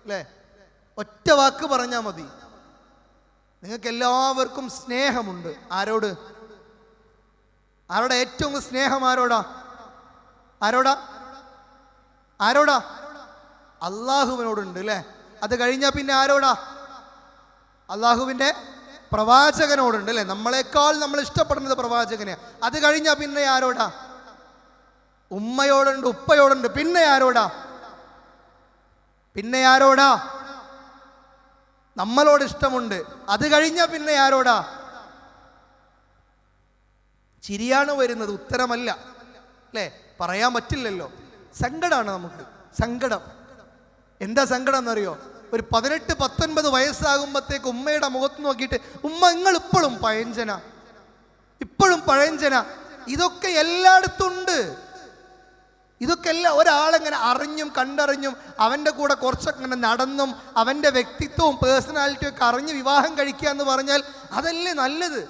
അല്ലേ? ഒറ്റ വാക്ക് പറഞ്ഞാൽ മതി. നിങ്ങൾക്ക് എല്ലാവർക്കും സ്നേഹമുണ്ട്. ആരോട് ഏറ്റവും സ്നേഹം? ആരോടാ? അള്ളാഹുവിനോടുണ്ട്, അല്ലേ? അത് കഴിഞ്ഞാൽ പിന്നെ ആരോടാ? അള്ളാഹുവിൻ്റെ പ്രവാചകനോടുണ്ട്, അല്ലേ? നമ്മളെക്കാൾ നമ്മൾ ഇഷ്ടപ്പെടുന്നത് പ്രവാചകനെ. അത് കഴിഞ്ഞാൽ പിന്നെ ആരോടാ? ഉമ്മയോടുണ്ട്, ഉപ്പയോടുണ്ട്. പിന്നെ ആരോടാ? നമ്മളോട് ഇഷ്ടമുണ്ട്. അത് കഴിഞ്ഞാൽ പിന്നെ ആരോടാ? ചിരിയാണ് വരുന്നത്, ഉത്തരമല്ല, അല്ലേ? പറയാൻ പറ്റില്ലല്ലോ. സങ്കടമാണ് നമുക്ക്. സങ്കടം എന്താ സങ്കടം എന്നറിയോ? ഒരു 18-19 വയസ്സാകുമ്പോഴത്തേക്ക് ഉമ്മയുടെ മുഖത്ത് നോക്കിയിട്ട്, ഉമ്മ നിങ്ങൾ ഇപ്പോഴും പഴഞ്ചന. ഇതൊക്കെ എല്ലായിടത്തും ഉണ്ട്. ഇതൊക്കെ എല്ലാം ഒരാളെങ്ങനെ അറിഞ്ഞും കണ്ടറിഞ്ഞും അവൻ്റെ കൂടെ കുറച്ചൊക്കെ ഇങ്ങനെ നടന്നും അവൻ്റെ വ്യക്തിത്വവും പേഴ്സണാലിറ്റിയും ഒക്കെ അറിഞ്ഞ് വിവാഹം കഴിക്കുക എന്ന് പറഞ്ഞാൽ അതല്ലേ നല്ലത്?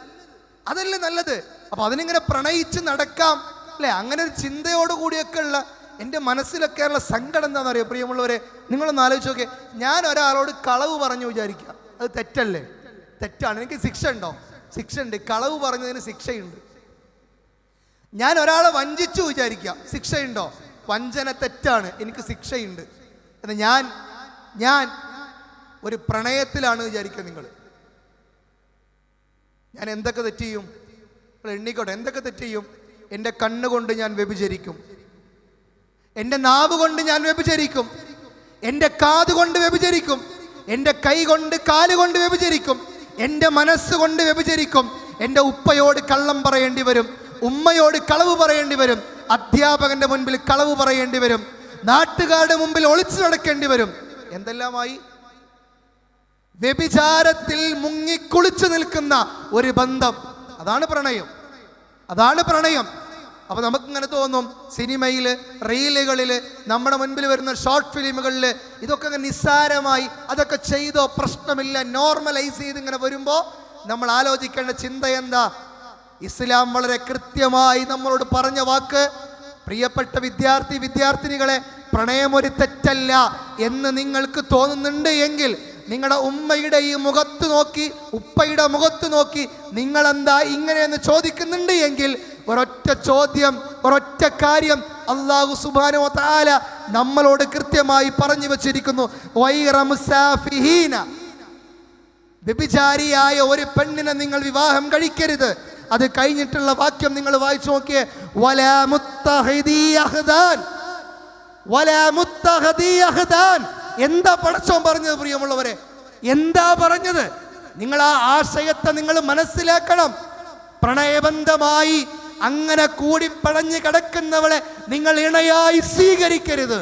അപ്പോൾ അതിനിങ്ങനെ പ്രണയിച്ച് നടക്കാം, അല്ലേ? അങ്ങനെ ഒരു ചിന്തയോടുകൂടിയൊക്കെ ഉള്ള എൻ്റെ മനസ്സിലൊക്കെ ഉള്ള സങ്കടം എന്താണെന്നറിയോ പ്രിയമുള്ളവരെ? നിങ്ങളൊന്ന് ആലോചിച്ച് നോക്കിയേ. ഞാൻ ഒരാളോട് കളവ് പറഞ്ഞു വിചാരിക്കുക, അത് തെറ്റല്ലേ? തെറ്റാണ്. എനിക്ക് ശിക്ഷ ഉണ്ടോ? ശിക്ഷ ഉണ്ട്. കളവ് പറഞ്ഞതിന് ശിക്ഷയുണ്ട്. ഞാൻ ഒരാളെ വഞ്ചിച്ചു വിചാരിക്കുക, ശിക്ഷയുണ്ടോ? വഞ്ചന തെറ്റാണ്, എനിക്ക് ശിക്ഷയുണ്ട്. എന്നാൽ ഞാൻ ഒരു പ്രണയത്തിലാണ് വിചാരിക്കുക. ഞാൻ എന്തൊക്കെ തെറ്റ് ചെയ്യും? എണ്ണിക്കോട്ടെ, എന്തൊക്കെ തെറ്റ് ചെയ്യും? എൻ്റെ കണ്ണുകൊണ്ട് ഞാൻ വ്യഭിചരിക്കും, എൻ്റെ നാവ് കൊണ്ട് ഞാൻ വ്യഭിചരിക്കും, എൻ്റെ കാത് കൊണ്ട് വ്യഭിചരിക്കും, എൻ്റെ കൈ കൊണ്ട് കാല് കൊണ്ട് വ്യഭിചരിക്കും, എൻ്റെ മനസ്സുകൊണ്ട് വ്യഭിചരിക്കും. എൻ്റെ ഉപ്പയോട് കള്ളം പറയേണ്ടി വരും, ഉമ്മയോട് കളവ് പറയേണ്ടി വരും, അധ്യാപകന്റെ മുൻപിൽ കളവ് പറയേണ്ടി വരും, നാട്ടുകാരുടെ മുമ്പിൽ ഒളിച്ചു നടക്കേണ്ടി വരും. എന്തെല്ലാമായി? വ്യഭിചാരത്തിൽ മുങ്ങിക്കുളിച്ചു നിൽക്കുന്ന ഒരു ബന്ധം. അതാണ് പ്രണയം. അപ്പോൾ നമുക്കിങ്ങനെ തോന്നും, സിനിമയിൽ, റീലുകളിൽ, നമ്മുടെ മുൻപിൽ വരുന്ന ഷോർട്ട് ഫിലിമുകളിൽ ഇതൊക്കെ നിസ്സാരമായി, അതൊക്കെ ചെയ്തോ പ്രശ്നമില്ല, നോർമലൈസ് ചെയ്ത് ഇങ്ങനെ വരുമ്പോൾ നമ്മൾ ആലോചിക്കേണ്ട ചിന്ത എന്താ? ഇസ്ലാം വളരെ കൃത്യമായി നമ്മളോട് പറഞ്ഞ വാക്ക്, പ്രിയപ്പെട്ട വിദ്യാർത്ഥിനികളെ, പ്രണയം ഒരു തെറ്റല്ല എന്ന് നിങ്ങൾക്ക് തോന്നുന്നുണ്ട് എങ്കിൽ നിങ്ങളുടെ ഉമ്മയുടെ ഈ മുഖത്ത് നോക്കി, ഉപ്പയുടെ മുഖത്ത് നോക്കി നിങ്ങളെന്താ ഇങ്ങനെയെന്ന് ചോദിക്കുന്നുണ്ട് എങ്കിൽ ഒരൊറ്റ ചോദ്യം, ഒരൊറ്റ കാര്യം അല്ലാഹു സുബ്ഹാനഹു വ തആല നമ്മളോട് കൃത്യമായി പറഞ്ഞു വച്ചിരിക്കുന്നു. വൈറ മുസാഫിഹീന, വ്യഭിചാരിയായ ഒരു പെണ്ണിനെ നിങ്ങൾ വിവാഹം കഴിക്കരുത്. അത് കഴിഞ്ഞിട്ടുള്ള വാക്യം നിങ്ങൾ വായിച്ചു നോക്കിയേ. വലാ മുത്തഹിദീ അഹ്ദാൻ, വലാ മുത്തഹിദീ അഹ്ദാൻ. എന്താ പടച്ചോൻ പറഞ്ഞത് പ്രിയമുള്ളവരെ? എന്താ പറഞ്ഞത്? നിങ്ങൾ ആ ആശയത്തെ നിങ്ങൾ മനസ്സിലാക്കണം. പ്രണയബന്ധമായി അങ്ങനെ കൂടിപ്പടഞ്ഞ് കിടക്കുന്നവളെ നിങ്ങൾ ഇണയായി സ്വീകരിക്കരുത്.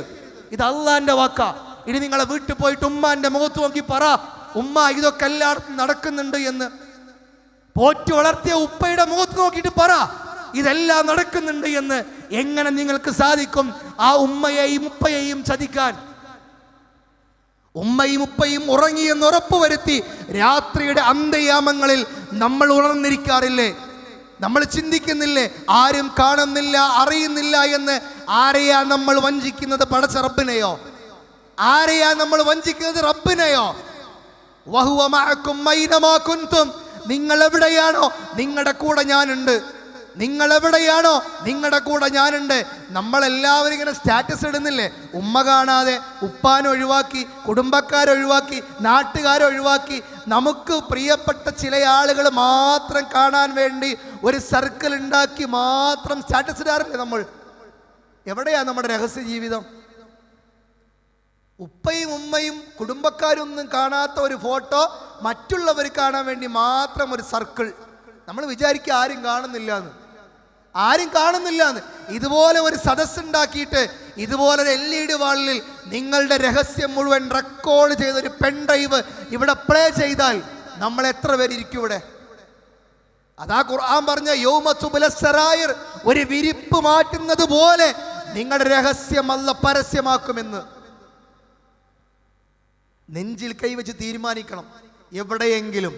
ഇത് അള്ളാന്റെ വാക്കാ. ഇനി നിങ്ങളെ വീട്ടിൽ പോയിട്ട് ഉമ്മാന്റെ മുഖത്ത് നോക്കി പറ, ഉമ്മ ഇതൊക്കെ എല്ലായിടത്തും നടക്കുന്നുണ്ട് എന്ന്. പോറ്റി വളർത്തിയ ഉപ്പയുടെ മുഖത്ത് നോക്കിയിട്ട് പറ, ഇതെല്ലാം നടക്കുന്നുണ്ട് എന്ന്. എങ്ങനെ നിങ്ങൾക്ക് സാധിക്കും ആ ഉമ്മയെയും ഉപ്പയെയും ചതിക്കാൻ? ഉമ്മയും ഉപ്പയും ഉറങ്ങിയെന്ന് ഉറപ്പുവരുത്തി രാത്രിയുടെ അന്ത്യയാമങ്ങളിൽ നമ്മൾ ഉണർന്നിരിക്കാറില്ലേ? നമ്മൾ ചിന്തിക്കുന്നില്ലേ ആരും കാണുന്നില്ല, അറിയുന്നില്ല എന്ന്? ആരെയാ നമ്മൾ വഞ്ചിക്കുന്നത്? പടച്ച റബ്ബിനെയോ? ആരെയാ നമ്മൾ വഞ്ചിക്കുന്നത്? റബ്ബിനെയോ? വഹുവ മഅക്കും ഐനമാ കുൻതും. നിങ്ങൾ എവിടെയാണോ നിങ്ങളുടെ കൂടെ ഞാനുണ്ട്. നിങ്ങൾ എവിടെയാണോ നിങ്ങളുടെ കൂടെ ഞാനുണ്ട്. നമ്മളെല്ലാവരും ഇങ്ങനെ സ്റ്റാറ്റസ് ഇടുന്നില്ലേ? ഉമ്മ കാണാതെ ഉപ്പാനെ ഒഴിവാക്കി, കുടുംബക്കാരെ ഒഴിവാക്കി, നാട്ടുകാരെ ഒഴിവാക്കി, നമുക്ക് പ്രിയപ്പെട്ട ചില ആളുകൾ മാത്രം കാണാൻ വേണ്ടി ഒരു സർക്കിൾ ഉണ്ടാക്കി മാത്രം സ്റ്റാറ്റസ് ഇടാറില്ലേ നമ്മൾ? എവിടെയാ നമ്മുടെ രഹസ്യ ജീവിതം? ഉപ്പയും ഉമ്മയും കുടുംബക്കാരും ഒന്നും കാണാത്ത ഒരു ഫോട്ടോ മറ്റുള്ളവർ കാണാൻ വേണ്ടി മാത്രം ഒരു സർക്കിൾ. നമ്മൾ വിചാരിക്കുക ആരും കാണുന്നില്ല എന്ന്, ആരും കാണുന്നില്ല എന്ന്. ഇതുപോലെ ഒരു സദസ്സുണ്ടാക്കിയിട്ട് ഇതുപോലെ ഒരു LED വാളിൽ നിങ്ങളുടെ രഹസ്യം മുഴുവൻ റെക്കോർഡ് ചെയ്തൊരു പെൻഡ്രൈവ് ഇവിടെ പ്ലേ ചെയ്താൽ നമ്മൾ എത്ര പേരിയ്ക്കും ഇവിടെ? അതാ ഖുർആൻ പറഞ്ഞ യൗമ തുബ്ലസ് സറായിർ, ഒരു വിരിപ്പ് മാറ്റുന്നത് പോലെ നിങ്ങളുടെ രഹസ്യം അല്ലാഹ് പരസ്യമാക്കുമെന്ന്. നെഞ്ചിൽ കൈവച്ച് തീരുമാനിക്കണം. എവിടെയെങ്കിലും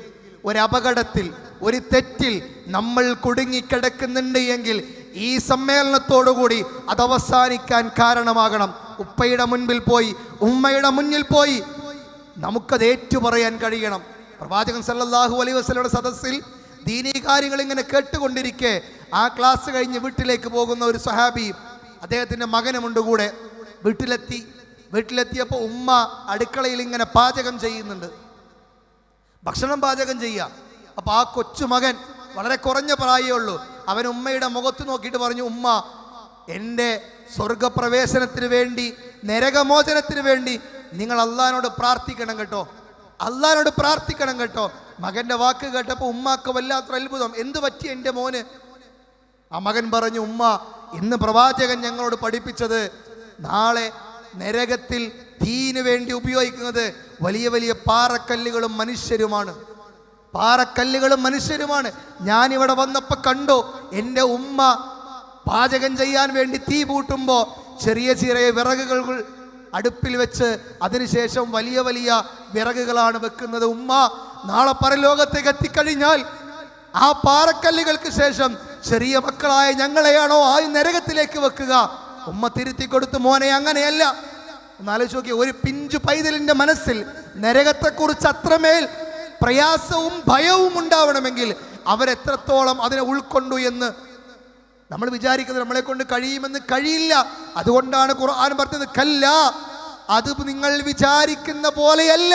ഒരപകടത്തിൽ, ഒരു തെറ്റിൽ നമ്മൾ കുടുങ്ങിക്കിടക്കുന്നുണ്ട് എങ്കിൽ ഈ സമ്മേളനത്തോടുകൂടി അത് അവസാനിക്കാൻ കാരണമാകണം. ഉപ്പയുടെ മുൻപിൽ പോയി, ഉമ്മയുടെ മുന്നിൽ പോയി നമുക്കത് ഏറ്റുപറയാൻ കഴിയണം. പ്രവാചകൻ സല്ലല്ലാഹു അലൈഹി വസല്ലമയുടെ സദസ്സിൽ ദീനീ കാര്യങ്ങൾ ഇങ്ങനെ കേട്ടുകൊണ്ടിരിക്കെ ആ ക്ലാസ് കഴിഞ്ഞ് വീട്ടിലേക്ക് പോകുന്ന ഒരു സഹാബി, അദ്ദേഹത്തിൻ്റെ മകനുമുണ്ട് കൂടെ. വീട്ടിലെത്തിയപ്പോൾ ഉമ്മ അടുക്കളയിൽ ഇങ്ങനെ പാചകം ചെയ്യുന്നുണ്ട്, ഭക്ഷണം പാചകം ചെയ്യുക. അപ്പോൾ ആ കൊച്ചുമകൻ, വളരെ കുറഞ്ഞ പ്രായമേ ഉള്ളൂ, അവൻ ഉമ്മയുടെ മുഖത്ത് നോക്കിയിട്ട് പറഞ്ഞു, ഉമ്മ, എൻ്റെ സ്വർഗപ്രവേശനത്തിന് വേണ്ടി, നരകമോചനത്തിന് വേണ്ടി നിങ്ങൾ അള്ളാഹിനോട് പ്രാർത്ഥിക്കണം കേട്ടോ, അള്ളാഹിനോട് പ്രാർത്ഥിക്കണം കേട്ടോ. മകൻ്റെ വാക്ക് കേട്ടപ്പോൾ ഉമ്മാക്ക് വല്ലാത്തൊരു അത്ഭുതം. എന്ത് പറ്റി എൻ്റെ മോന്? ആ മകൻ പറഞ്ഞു, ഉമ്മ, ഇന്ന് പ്രവാചകൻ ഞങ്ങളോട് പഠിപ്പിച്ചത് നാളെ നരകത്തിൽ തീന് വേണ്ടി ഉപയോഗിക്കുന്നത് വലിയ വലിയ പാറക്കല്ലുകളും മനുഷ്യരുമാണ്, പാറക്കല്ലുകളും മനുഷ്യരുമാണ്. ഞാനിവിടെ വന്നപ്പോൾ കണ്ടു, എൻ്റെ ഉമ്മ പാചകം ചെയ്യാൻ വേണ്ടി തീ പൂട്ടുമ്പോൾ ചെറിയ ചെറിയ വിറകുകൾ അടുപ്പിൽ വെച്ച് അതിനുശേഷം വലിയ വലിയ വിറകുകളാണ് വെക്കുന്നത്. ഉമ്മ, നാളെ പരലോകത്തേക്ക് എത്തിക്കഴിഞ്ഞാൽ ആ പാറക്കല്ലുകൾക്ക് ശേഷം ചെറിയ മക്കളായ ഞങ്ങളെയാണോ ആ നരകത്തിലേക്ക് വെക്കുക? ഉമ്മ തിരുത്തി കൊടുത്തു, മോനെ അങ്ങനെയല്ല. ഒന്നാലോചിച്ച് നോക്കി, ഒരു പിഞ്ചു പൈതലിൻ്റെ മനസ്സിൽ നരകത്തെക്കുറിച്ച് അത്രമേൽ പ്രയാസവും ഭയവും ഉണ്ടാവണമെങ്കിൽ അവരെത്രത്തോളം അതിനെ ഉൾക്കൊണ്ടു എന്ന് നമ്മൾ വിചാരിക്കുന്നത് നമ്മളെ കൊണ്ട് കഴിയുമെന്ന് കഴിയില്ല. അതുകൊണ്ടാണ് ഖുർആൻ പറഞ്ഞത്, കല്ല, അത് നിങ്ങൾ വിചാരിക്കുന്ന പോലെയല്ല.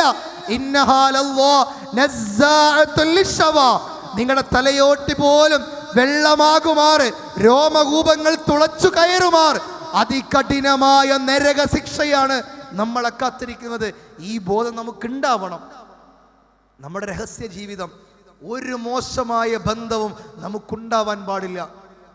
നിങ്ങളുടെ തലയോട്ടി പോലും വെള്ളമാകുമാറ്, രോമകൂപങ്ങൾ തുളച്ചു കയറുമാർ അതികഠിനമായ നരക ശിക്ഷയാണ് നമ്മളെ കാത്തിരിക്കുന്നത്. ഈ ബോധം നമുക്കുണ്ടാവണം. നമ്മുടെ രഹസ്യ ജീവിതം, ഒരു മോശമായ ബന്ധവും നമുക്കുണ്ടാവാൻ പാടില്ല.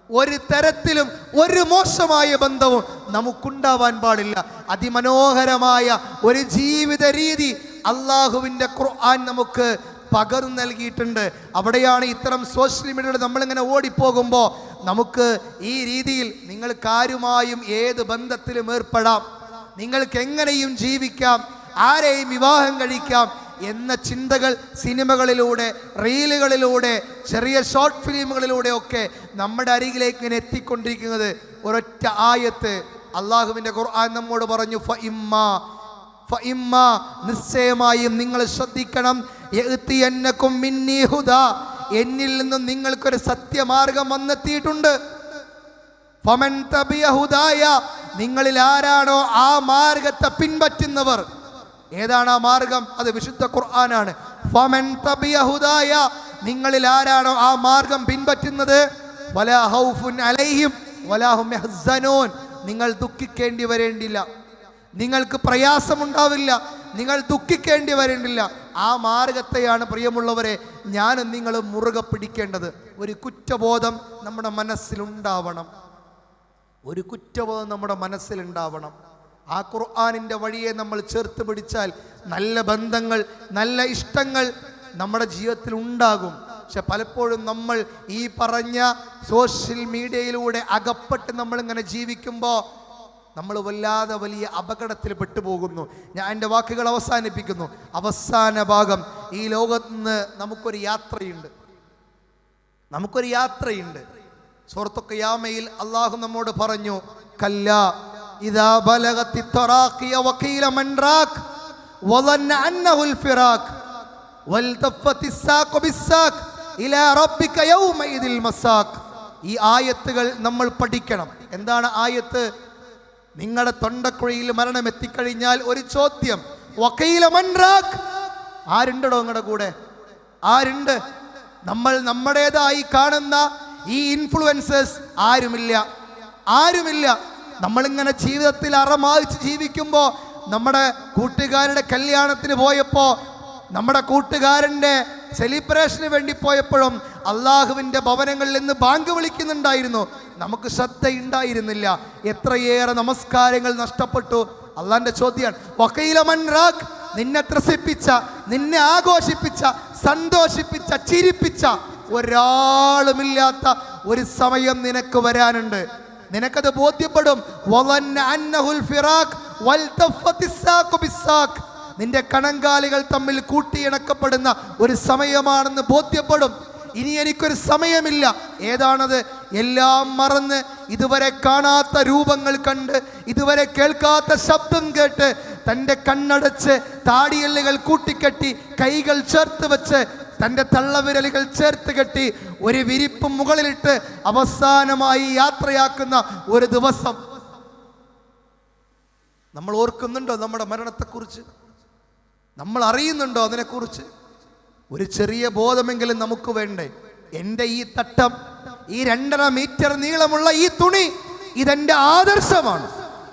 ഒരു തരത്തിലും ഒരു മോശമായ ബന്ധവും നമുക്കുണ്ടാവാൻ പാടില്ല. അതിമനോഹരമായ ഒരു ജീവിത രീതി അള്ളാഹുവിൻ്റെ ഖുർആൻ നമുക്ക് പകർന്നു നൽകിയിട്ടുണ്ട്. അവിടെയാണ് ഇത്തരം സോഷ്യൽ മീഡിയയിൽ നമ്മളിങ്ങനെ ഓടിപ്പോകുമ്പോൾ നമുക്ക് ഈ രീതിയിൽ നിങ്ങൾക്ക് ആരുമായും ഏത് ബന്ധത്തിലും ഏർപ്പെടാം, നിങ്ങൾക്ക് എങ്ങനെയും ജീവിക്കാം, ആരെയും വിവാഹം കഴിക്കാം എന്ന ചിന്തകൾ സിനിമകളിലൂടെ, റീലുകളിലൂടെ, ചെറിയ ഷോർട്ട് ഫിലിമുകളിലൂടെ ഒക്കെ നമ്മുടെ അരികിലേക്ക് ഇങ്ങനെ എത്തിക്കൊണ്ടിരിക്കുന്നത്. ഒരൊറ്റ ആയത്ത് അള്ളാഹുവിൻ്റെ ഖുർആൻ നമ്മോട് പറഞ്ഞു, ഫഇമ്മാ നിശ്ചയമായും നിങ്ങൾ ശ്രദ്ധിക്കണം, യഅ്തിയന്നകും മിന്നീ ഹുദാ എന്നിൽ നിന്നും നിങ്ങൾക്കൊരു സത്യമാർഗം വന്നെത്തിയിട്ടുണ്ട്. ഫമൻ തബിയ ഹുദായ നിങ്ങളിൽ ആരാണോ ആ മാർഗത്തെ പിൻപറ്റുന്നവർ. ഏതാണ് ആ മാർഗം? അത് വിശുദ്ധ ഖുർആനാണ്. ഫമൻ തബിയ ഹുദായ നിങ്ങളിൽ ആരാണോ ആ മാർഗം പിൻപറ്റുന്നത്, വലാ ഖൗഫുൻ അലൈഹിം വലാ ഹും യഹ്സനൂൻ നിങ്ങൾ ദുഃഖിക്കേണ്ടി വരേണ്ടില്ല, നിങ്ങൾക്ക് പ്രയാസമുണ്ടാവില്ല, നിങ്ങൾ ദുഃഖിക്കേണ്ടി വരേണ്ടില്ല. ആ മാർഗത്തെയാണ് പ്രിയമുള്ളവരെ ഞാനും നിങ്ങളും മുറുകെ പിടിക്കേണ്ടത്. ഒരു കുറ്റബോധം നമ്മുടെ മനസ്സിലുണ്ടാവണം, ഒരു കുറ്റബോധം നമ്മുടെ മനസ്സിലുണ്ടാവണം. ആ ഖുർആനിൻ്റെ വഴിയെ നമ്മൾ ചേർത്ത് പിടിച്ചാൽ നല്ല ബന്ധങ്ങൾ, നല്ല ഇഷ്ടങ്ങൾ നമ്മുടെ ജീവിതത്തിൽ ഉണ്ടാകും. പക്ഷെ പലപ്പോഴും നമ്മൾ ഈ പറഞ്ഞ സോഷ്യൽ മീഡിയയിലൂടെ അകപ്പെട്ട് നമ്മളിങ്ങനെ ജീവിക്കുമ്പോൾ നമ്മൾ വല്ലാതെ വലിയ അപകടത്തിൽ പെട്ടുപോകുന്നു. ഞാൻ എൻ്റെ വാക്കുകൾ അവസാനിപ്പിക്കുന്നു. അവസാന ഭാഗം, ഈ ലോകത്ത് നിന്ന് നമുക്കൊരു യാത്രയുണ്ട്. സൂറത്തു ഖിയാമയിൽ അല്ലാഹു നമ്മോട് പറഞ്ഞു, കല്ലാ ഇദാ ബലഗത്തി തറാഖിയ വഖീല മൻ റാഖ് വദന്ന അന്നഹുൽ ഫിറാഖ് വൽതഫത്തി സാഖു ബിസ്സാഖ് ഇലാ റബ്ബിക യൗമഇദിൽ മസാഖ്. ഈ ആയത്തുകൾ നമ്മൾ പഠിക്കണം. എന്താണ് ആയത്ത്? നിങ്ങളുടെ തൊണ്ടക്കുഴിയിൽ മരണം എത്തിക്കഴിഞ്ഞാൽ ഒരു ചോദ്യം, വഖീല മൻ റാഖ്, ആരുണ്ടോ നിങ്ങളുടെ കൂടെ? ആരുണ്ട്? നമ്മൾ നമ്മുടേതായി കാണുന്ന ഈ ഇൻഫ്ലുവൻസേഴ്സ് ആരുമില്ല. നമ്മളിങ്ങനെ ജീവിതത്തിൽ അറമാദിച്ച് ജീവിക്കുമ്പോൾ, നമ്മുടെ കൂട്ടുകാരുടെ കല്യാണത്തിന് പോയപ്പോൾ, നമ്മുടെ കൂട്ടുകാരൻ്റെ സെലിബ്രേഷന് വേണ്ടി പോയപ്പോഴും അള്ളാഹുവിൻ്റെ ഭവനങ്ങളിൽ നിന്ന് ബാങ്ക് വിളിക്കുന്നുണ്ടായിരുന്നു, നമുക്ക് ശ്രദ്ധയുണ്ടായിരുന്നില്ല. എത്രയേറെ നമസ്കാരങ്ങൾ നഷ്ടപ്പെട്ടു. അള്ളാഹിൻ്റെ ചോദ്യമാണ്, വഖീല മൻ റാഖ്, നിന്നെ ത്രസിപ്പിച്ച, നിന്നെ ആഘോഷിപ്പിച്ച, സന്തോഷിപ്പിച്ച, ചിരിപ്പിച്ച ഒരാളുമില്ലാത്ത ഒരു സമയം നിനക്ക് വരാനുണ്ട്. നിനക്കത് ബോധ്യപ്പെടും. വദന്ന അന്നഹുൽ ഫിറാഖ് വൽതഫത്തി സാഖു ബിസ്സാഖ്, നിന്റെ കണങ്കാലുകൾ തമ്മിൽ കൂട്ടിയിണക്കപ്പെടുന്ന ഒരു സമയമാണെന്ന് ബോധ്യപ്പെടും. ഇനി എനിക്കൊരു സമയമില്ല. ഏതാണത്? എല്ലാം മറന്ന്, ഇതുവരെ കാണാത്ത രൂപങ്ങൾ കണ്ട്, ഇതുവരെ കേൾക്കാത്ത ശബ്ദം കേട്ട്, തൻ്റെ കണ്ണടച്ച് താടിയെല്ലുകൾ കൂട്ടിക്കെട്ടി, കൈകൾ ചേർത്ത് വെച്ച്, തൻ്റെ തള്ളവിരലുകൾ ചേർത്ത് കെട്ടി, ഒരു വിരിപ്പ് മുകളിലിട്ട് അവസാനമായി യാത്രയാക്കുന്ന ഒരു ദിവസം. നമ്മൾ ഓർക്കുന്നുണ്ടോ നമ്മുടെ മരണത്തെക്കുറിച്ച്? നമ്മൾ അറിയുന്നുണ്ടോ അതിനെക്കുറിച്ച്? ഒരു ചെറിയ ബോധമെങ്കിലും നമുക്ക് വേണ്ടേ? എൻ്റെ ഈ തട്ടം, ഈ 2.5 മീറ്റർ നീളമുള്ള ഈ തുണി, ഇതെൻ്റെ ആദർശമാണ്,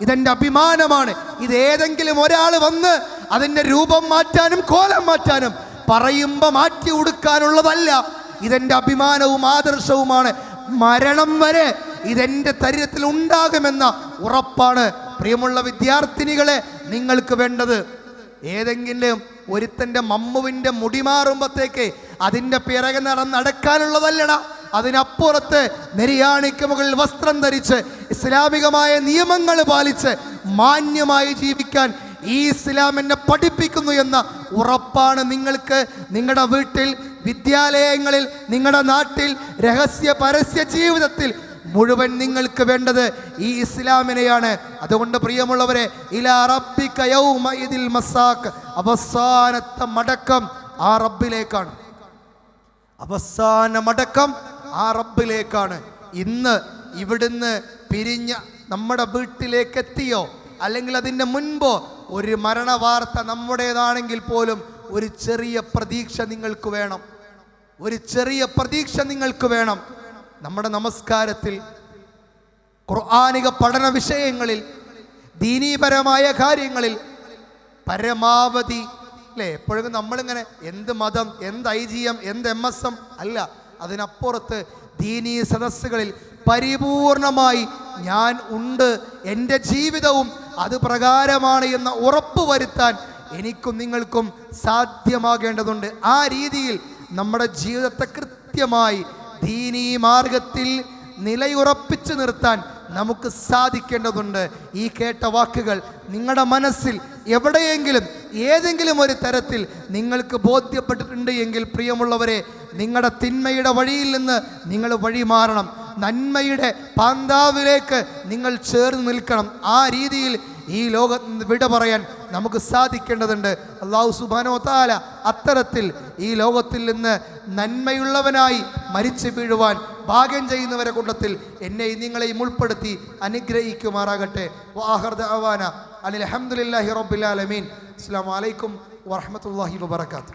ഇതെൻ്റെ അഭിമാനമാണ്. ഇതേതെങ്കിലും ഒരാൾ വന്ന് അതിൻ്റെ രൂപം മാറ്റാനും കോലം മാറ്റാനും പറയുമ്പോൾ മാറ്റി ഉടുക്കാനുള്ളതല്ല. ഇതെൻ്റെ അഭിമാനവും ആദർശവുമാണ്. മരണം വരെ ഇതെൻ്റെ ശരീരത്തിൽ ഉണ്ടാകുമെന്ന ഉറപ്പാണ് പ്രിയമുള്ള വിദ്യാർത്ഥിനികളെ നിങ്ങൾക്ക് വേണ്ടത്. ഏതെങ്കിലും ഒരുത്തൻ്റെ മമ്മുവിൻ്റെ മുടി മാറുമ്പോഴത്തേക്ക് അതിൻ്റെ പിറകെ നടക്കാനുള്ളതല്ലടാ. അതിനപ്പുറത്ത് നെരിയാണിക്ക് മുകളിൽ വസ്ത്രം ധരിച്ച് ഇസ്ലാമികമായ നിയമങ്ങൾ പാലിച്ച് മാന്യമായി ജീവിക്കാൻ ഈ ഇസ്ലാം എന്നെ പഠിപ്പിക്കുന്നു എന്ന ഉറപ്പാണ് നിങ്ങൾക്ക് നിങ്ങളുടെ വീട്ടിൽ, വിദ്യാലയങ്ങളിൽ, നിങ്ങളുടെ നാട്ടിൽ, രഹസ്യ പരസ്യ ജീവിതത്തിൽ മുഴുവൻ നിങ്ങൾക്ക് വേണ്ടത് ഈ ഇസ്ലാമിനെയാണ്. അതുകൊണ്ട് പ്രിയമുള്ളവരെ, ഇലാ റബ്ബിക യൗമഇദിൽ മസാഖ്, അവസാനത്തെ മടക്കം ആ റബ്ബിലേക്കാണ്. അവസാന മടക്കം ആ റബ്ബിലേക്കാണ്. ഇന്ന് ഇവിടുന്ന് പിരിഞ്ഞ നമ്മുടെ വീട്ടിലേക്ക് എത്തിയോ, അല്ലെങ്കിൽ അതിൻ്റെ മുൻപോ ഒരു മരണവാർത്ത നമ്മുടേതാണെങ്കിൽ പോലും ഒരു ചെറിയ പ്രതീക്ഷ നിങ്ങൾക്ക് വേണം. ഒരു ചെറിയ പ്രതീക്ഷ നിങ്ങൾക്ക് വേണം. നമ്മുടെ നമസ്കാരത്തിൽ, ഖുർആനിക പഠന വിഷയങ്ങളിൽ, ദീനീപരമായ കാര്യങ്ങളിൽ പരമാവധി അല്ലേ, എപ്പോഴും നമ്മളിങ്ങനെ എന്ത് മതം, എന്ത് IGM, എന്ത് MSM അല്ല, അതിനപ്പുറത്ത് ദീനീ സദസ്സുകളിൽ പരിപൂർണമായി ഞാൻ ഉണ്ട്, എൻ്റെ ജീവിതവും അത് പ്രകാരമാണ് എന്ന ഉറപ്പ് വരുത്താൻ എനിക്കും നിങ്ങൾക്കും സാധ്യമാകേണ്ടതുണ്ട്. ആ രീതിയിൽ നമ്മുടെ ജീവിതത്തെ കൃത്യമായി ദീനീ മാർഗത്തിൽ നിലയുറപ്പിച്ചു നിർത്താൻ നമുക്ക് സാധിക്കേണ്ടതുണ്ട്. ഈ കേട്ട വാക്കുകൾ നിങ്ങളുടെ മനസ്സിൽ എവിടെയെങ്കിലും ഏതെങ്കിലും ഒരു തരത്തിൽ നിങ്ങൾക്ക് ബോധ്യപ്പെട്ടിട്ടുണ്ട് എങ്കിൽ പ്രിയമുള്ളവരെ, നിങ്ങളുടെ തിന്മയുടെ വഴിയിൽ നിന്ന് നിങ്ങൾ വഴിമാറണം. നന്മയുടെ പാന്താവിലേക്ക് നിങ്ങൾ ചേർന്ന് നിൽക്കണം. ആ രീതിയിൽ ഈ ലോകത്ത് നിന്ന് വിട പറയാൻ നമുക്ക് സാധിക്കേണ്ടതുണ്ട്. അല്ലാഹു സുബ്ഹാനഹു വ തആല അത്തരത്തിൽ ഈ ലോകത്തിൽ നിന്ന് നന്മയുള്ളവനായി മരിച്ചു വീഴുവാൻ ഭാഗ്യം ചെയ്യുന്നവരെ കൂട്ടത്തിൽ എന്നെയും നിങ്ങളെയും ഉൾപ്പെടുത്തി അനുഗ്രഹിക്കുമാറാകട്ടെ. വആഖിറു ദഅവാന അനിൽ ഹംദുലില്ലാഹി റബ്ബിൽ ആലമീൻ. അസ്സലാമു അലൈക്കും വറഹ്മത്തുള്ളാഹി വബറകാതുഹു.